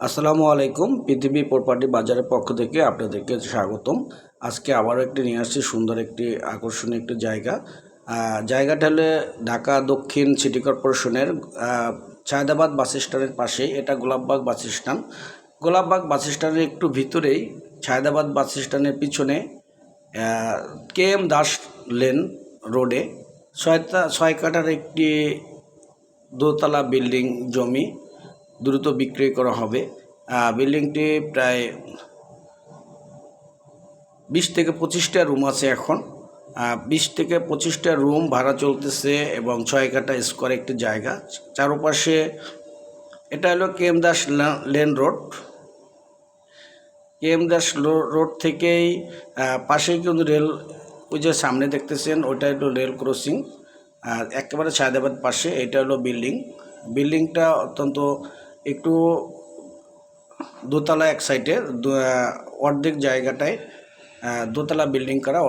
আসসালামু আলাইকুম। পৃথিবী প্রপার্টি বাজারের পক্ষ থেকে আপনাদেরকে স্বাগতম। আজকে আবারও একটি নিয়ে আসছি সুন্দর একটি আকর্ষণীয় একটি জায়গা। জায়গাটা হলে ঢাকা দক্ষিণ সিটি কর্পোরেশনের সায়দাবাদ বাস স্ট্যান্ডের পাশেই। এটা গোলাপবাগ বাস স্ট্যান্ড। গোলাপবাগ বাস স্ট্যান্ডের একটু ভিতরেই সায়দাবাদ বাস স্ট্যান্ডের পিছনে KM দাস লেন রোডে 6 কাঠার একটি দোতলা বিল্ডিং জমি দ্রুত বিক্রয় করা হবে। বিল্ডিংটি প্রায় 20 থেকে 25টা রুম আছে এখন। 20 থেকে 25টা রুম ভাড়া চলতেছে এবং 6 কাঠা স্কোয়ার একটি জায়গা। চারপাশে এটা হলো KM Das lane road. KM Das road থেকেই পাশেই কিন্তু রেল, ওই যে সামনে দেখতেছেন ওইটা হলো রেল ক্রসিং। আর একেবারে সায়দাবাদ পাশে এটা হলো বিল্ডিংটা অত্যন্ত একটু দোতলা, এক সাইডে অর্ধেক জায়গাটায় দোতলা বিল্ডিং করা,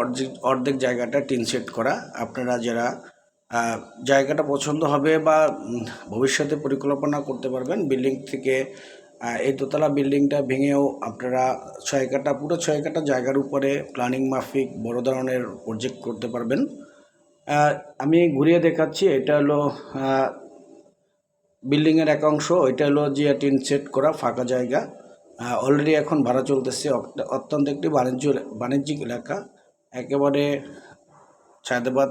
অর্ধেক জায়গাটা টিন শেড করা। আপনারা যারা জায়গাটা পছন্দ হবে বা ভবিষ্যতে পরিকল্পনা করতে পারবেন, বিল্ডিং থেকে এই দোতলা বিল্ডিংটা ভেঙেও আপনারা 6 কাঠা, পুরো 6 কাঠা জায়গার উপরে প্ল্যানিং মাফিক বড় ধরনের প্রজেক্ট করতে পারবেন। আমি ঘুরিয়ে দেখাচ্ছি। এটা হলো বিল্ডিংয়ের এক অংশ, ওইটা হলো যে টিন সেট করা ফাঁকা জায়গা। অলরেডি এখন ভাড়া চলতেছে। অত্যন্ত একটি বাণিজ্যিক এলাকা, একেবারে সায়দাবাদ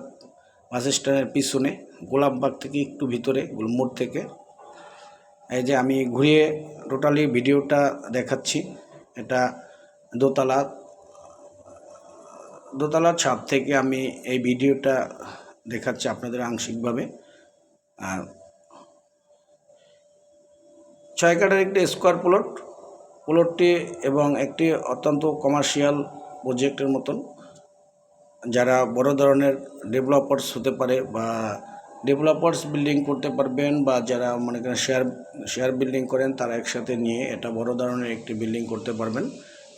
বাস স্ট্যান্ডের পিছনে, গোলাপবাগ থেকে একটু ভিতরে, মোড় থেকে। এই যে আমি ঘুরিয়ে টোটালি ভিডিওটা দেখাচ্ছি। এটা দোতলার ছাদ থেকে আমি এই ভিডিওটা দেখাচ্ছি আপনাদের আংশিকভাবে। 6 কাঠার একটি স্কোয়ার প্লটটি এবং একটি অত্যন্ত কমার্শিয়াল প্রজেক্টের মতন। যারা বড় ধরনের ডেভেলপার্স হতে পারে বা ডেভেলপার্স বিল্ডিং করতে পারবেন, বা যারা মনে করেন শেয়ার বিল্ডিং করেন, তারা একসাথে নিয়ে এটা বড় ধরনের একটি বিল্ডিং করতে পারবেন।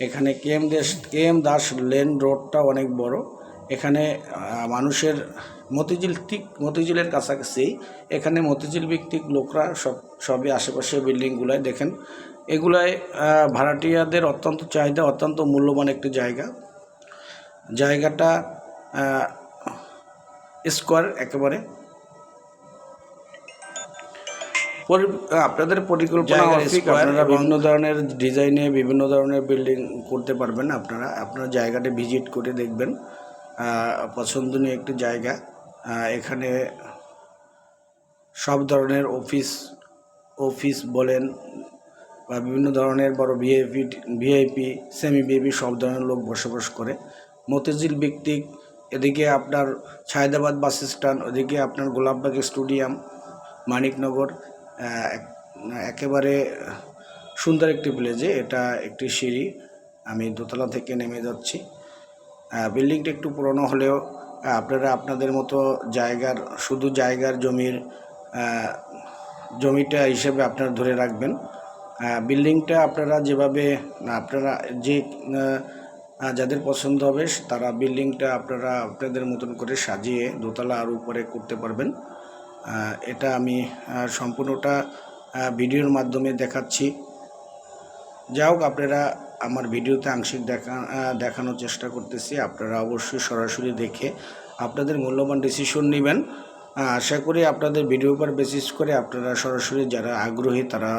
এখানে KM দাস লেন রোডটা অনেক বড়। এখানে মানুষের মতিঝিলের কাছাকাছি। এখানে মতিঝিল ভিত্তিক লোকরা সবই আশেপাশে বিল্ডিংগুলায় দেখেন। এগুলায় ভাড়াটিয়াদের অত্যন্ত চাহিদা, অত্যন্ত মূল্যবান একটি জায়গাটা স্কোয়ার একেবারে। আপনাদের পরিকল্পনা আপনারা বিভিন্ন ধরনের ডিজাইনে বিভিন্ন ধরনের বিল্ডিং করতে পারবেন। আপনারা জায়গাটা ভিজিট করে দেখবেন। পছন্দনীয় একটি জায়গা। এখানে সব ধরনের অফিস বলেন বা বিভিন্ন ধরনের বড় ভিআইপি সেমি ভিআইপি সব ধরনের লোক বসবাস করে। মতিঝিল ভিত্তিক, এদিকে আপনার সায়দাবাদ বাস স্ট্যান্ড, ওদিকে আপনার গোলাপবাগ স্টেডিয়াম, মানিকনগর, একেবারে সুন্দর একটি প্লেজে। এটা একটি সিঁড়ি, আমি দোতলা থেকে নেমে যাচ্ছি। বিল্ডিংটা একটু পুরনো হলেও আপনারা আপনাদের মতো শুধু জায়গার জমিটা হিসেবে আপনারা ধরে রাখবেন। বিল্ডিংটা আপনারা যেভাবে যাদের পছন্দ হবে, তারা বিল্ডিংটা আপনাদের মতন করে সাজিয়ে দোতলা আর উপরে করতে পারবেন। এটা আমি সম্পূর্ণটা ভিডিওর মাধ্যমে দেখাচ্ছি। যাই হোক, আপনারা আমার ভিডিওতে আংশিক দেখানোর চেষ্টা করতেছি। আপনারা অবশ্যই সরাসরি দেখে আপনাদের মূল্যবান ডিসিশন নেবেন। আশা করি আপনাদের ভিডিওর উপর বেসিস করে আপনারা সরাসরি, যারা আগ্রহী, তারা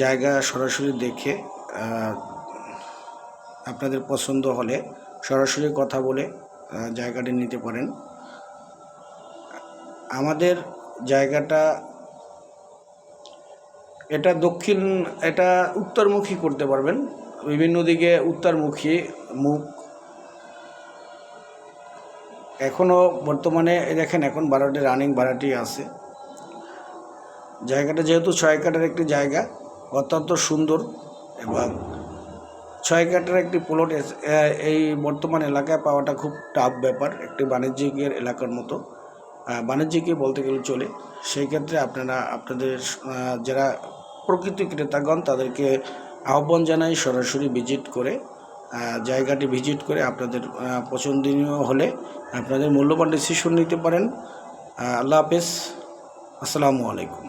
জায়গা সরাসরি দেখে আপনাদের পছন্দ হলে সরাসরি কথা বলে জায়গাটি নিতে পারেন। আমাদের জায়গাটা এটা উত্তরমুখী করতে পারবেন। বিভিন্ন দিকে উত্তরমুখী মুখ। এখনও বর্তমানে দেখেন, এখন রানিং ভাড়াটি আছে। জায়গাটা যেহেতু 6 কাঠার একটি জায়গা, অত্যন্ত সুন্দর এবং 6 কাঠার একটি প্লট এই বর্তমান এলাকায় পাওয়াটা খুব টাফ ব্যাপার। একটি বাণিজ্যিকের এলাকার মতো, বাণিজ্যিকই বলতে গেলে চলে। সেই ক্ষেত্রে আপনাদের যারা প্রকৃত ক্রেতাগণ, তাদেরকে আহ্বান জানাই সরাসরি জায়গাটি ভিজিট করে আপনাদের পছন্দনীয় হলে আপনাদের মূল্যবান ডিসিশন নিতে পারেন। আল্লাহ হাফেজ, আসসালামু আলাইকুম।